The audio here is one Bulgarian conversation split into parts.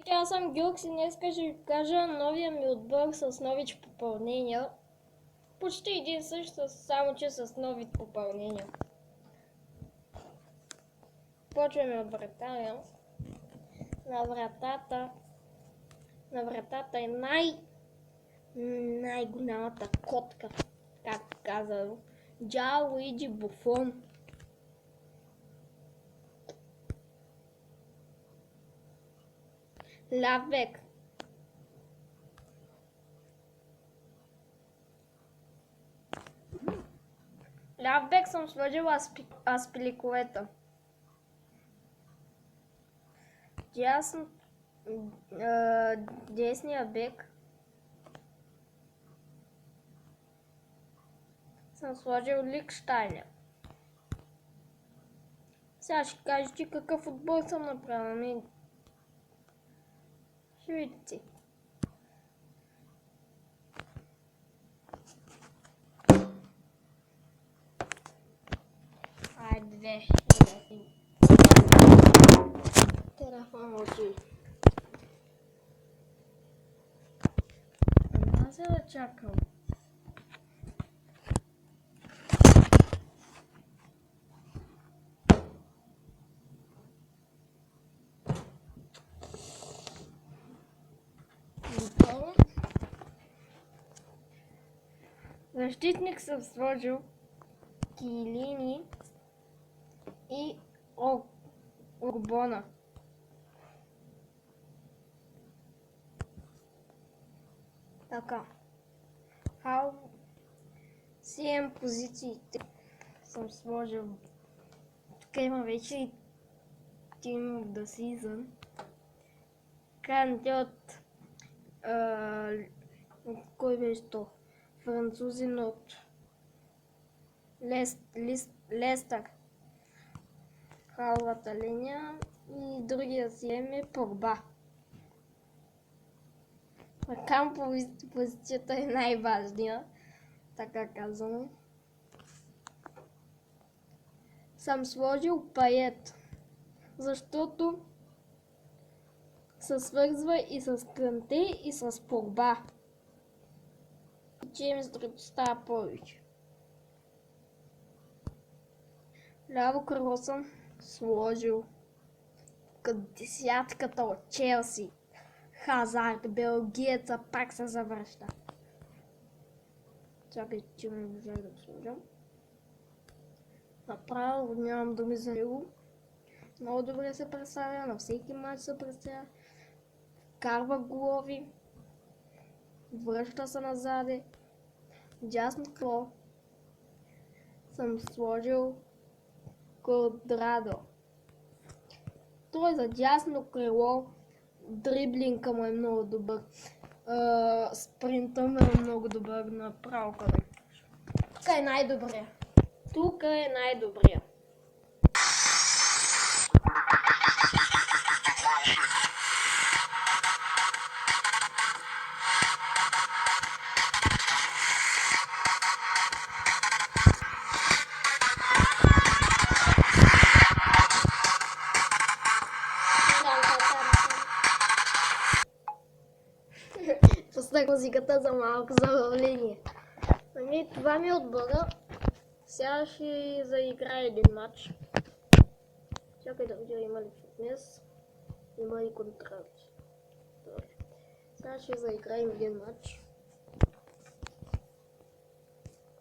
Здравейте, аз съм Гюкс и днес ще ви кажа новия ми отбор с нови попълнения. Почти един същ, само че с нови попълнения. Почваме от вратаря. На вратата е най-голямата котка, както казано. Джанлуиджи Буфон. Ляв бек. Ляв бек съм сложил Аспиликуета. Десния бек съм сложил Лихтенштайнер. Сега ще кажете какъв отбор съм направил. Ще видите. Айде, телефон мълчи. Аз се да чакам. Защитник съм сложил Килини и Орбона. Така. 7 позициите съм сложил. Тук има вече и Team of the Season. Канте от кой беше то? Французин от Лестър. Халвата линия и другия си е Погба. Там позицията е най-важния, така казано. Съм сложил Пает, защото се свързва и с Канте и с Погба. Джеймс Дръд става повече. Ляво крило съм сложил десятката от Челси. Хазард, белгиеца, пак се завръща. Чакайте, че не можах да го сложа. Направо нямам думи за него. Много добре се представя, на всеки матч се представя. Карва голови. Връща се назаде. Дясно крило съм сложил Квадрадо. Той за дясно крило дриблинга му е много добър. Спринта му е много добър направо къде. Тук е най-добрия. Пуснах музиката за малко забавление. Това ми е отбора. Сега ще заиграя един матч. Чакай да видя има ли фитнес. Има и контракт. Сега ще заиграем един матч.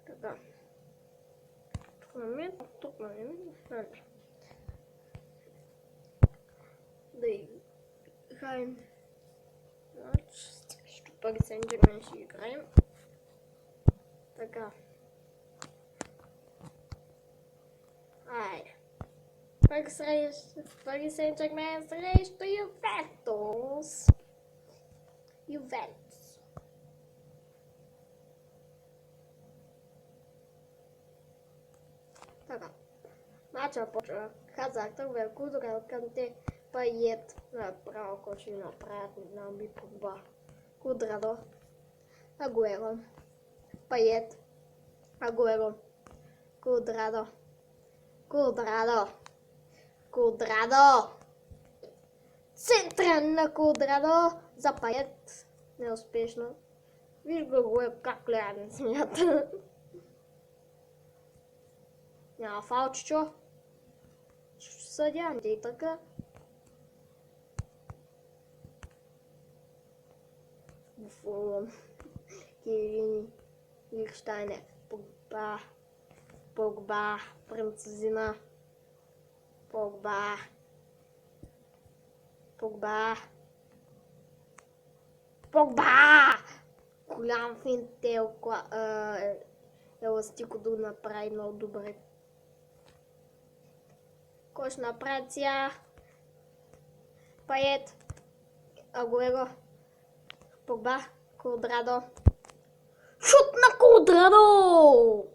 Така. Тук момент. Да играем матч. Пари Сен-Жермен ще играем. Така. Айде. Пари Сен-Жермен срещу Ювентус. Така. Мача почва. Хазард, Квадрадо, Канте, Пает. Направо, ако ще направят, не знам, би Погба. Квадрадо, Агуеро, Пает, Агуеро, Квадрадо, Центран на Квадрадо за Пает. Неуспешно. Виж го как гледа на земята. Няма фалчичо. Съдя, не така. Буфон. Кирини. Лихштайнер. Погба. Французина. Погба. Голям финт еластико да направи много добре. Кой ще направи сега? Пает. Агуеро. Погба. Квадрадо. Шут на Квадрадо!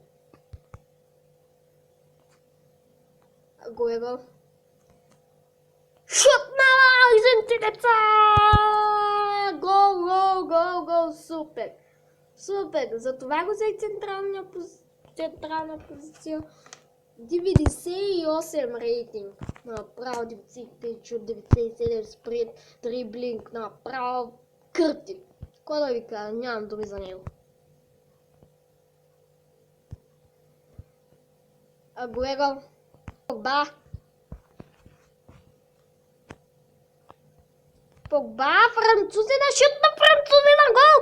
Агуеро. Шут на аржентинеца! Гол! Супер! Затова го взех централна позиция. 98 рейтинг. Направо 95 от 97 спринт, дриблинг. Направо кърти. Какво да ви кажа? Нямам думи за него. Агуеро. Погба, французина, шут на французина, гол!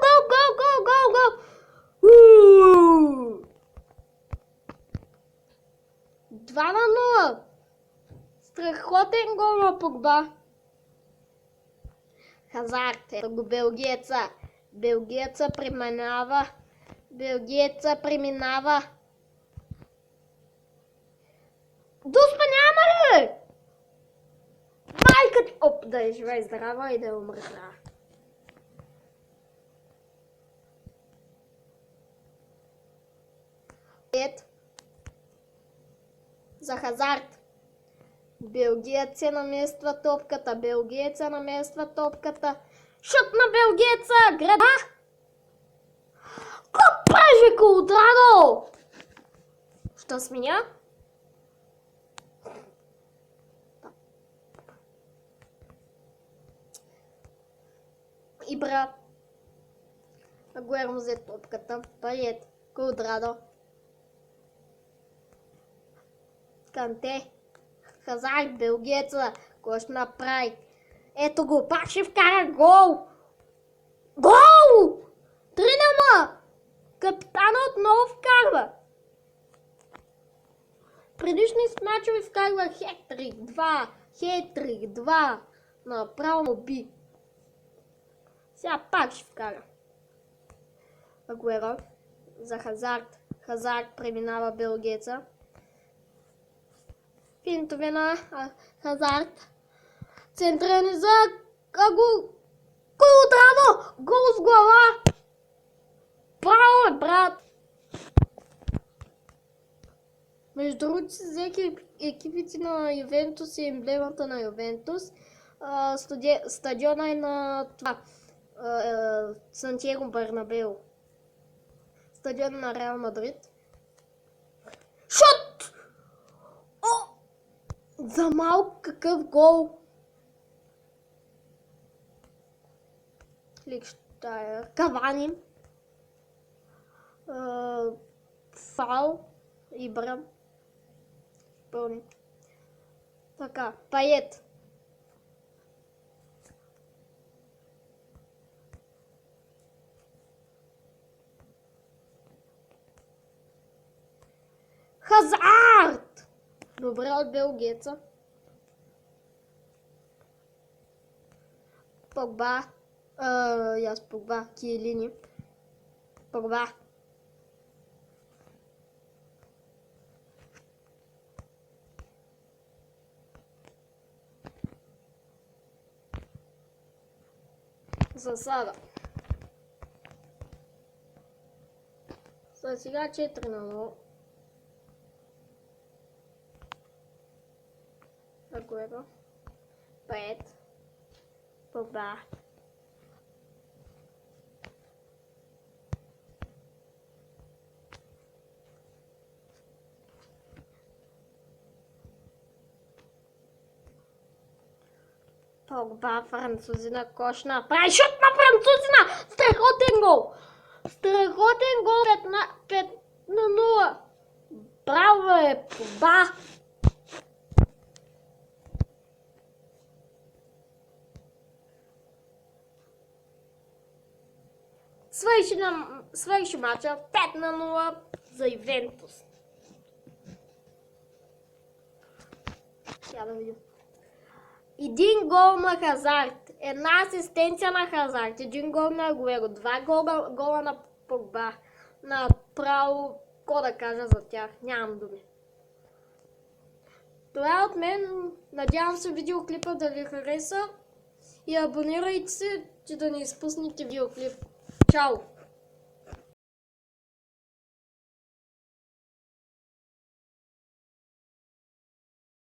2-0. Страхотен гол на Погба. Хазард, ето го белгиеца. Белгиеца преминава. Дуспа няма ли? Майката! Оп, да е жива и здрава и да е умрътна. За Хазард. Белгиец се намества топката. Шут на белгиеца! Града! Какво прави Квадрадо? Що сменя? Ибра. Агуеро взе топката. Пает. Квадрадо. Канте. Хазард, белгиеца. Кой ще направи? Ето го, пак ще вкара гол. Гол! 3-0! Капитана отново вкарва. Предишни мачове вкарва хет-трик 2. Направо му би. Сега пак ще вкара. Агуеро за Хазард. Хазард преминава белгиеца. Финтове на Хазард. Центриране за Квадрадо! Гол с глава! Браво, брат! Между другото си взех екипите на Ювентус и емблемата на Ювентус. Стадиона е на това. Сантьяго Бернабеу. Стадион на Реал Мадрид. Шут! О! За малко какъв гол! Лихштайнер. Кавани. Фал. Ибра. Пълни. Така. Пает. Хазард! Добре от белгиеца. Погба. Погба. Киелини. Погба. Засада. Сега 4-0. Агуеро. Пает. Погба. Погба, французина, кош направи. Шут на французина! Страхотен гол! Страхотен гол 5-0. Браво е, Погба! Свърши мача 5-0 за Ювентус. Сега да видим. Един гол на Хазард, една асистенция на Хазард, един гол на Агуеро, два гола на Погба. Направо, какво да кажа за тях, нямам думи. Това е от мен, надявам се видеоклипа да ви хареса и абонирайте се, че да не изпуснете видеоклип. Чао!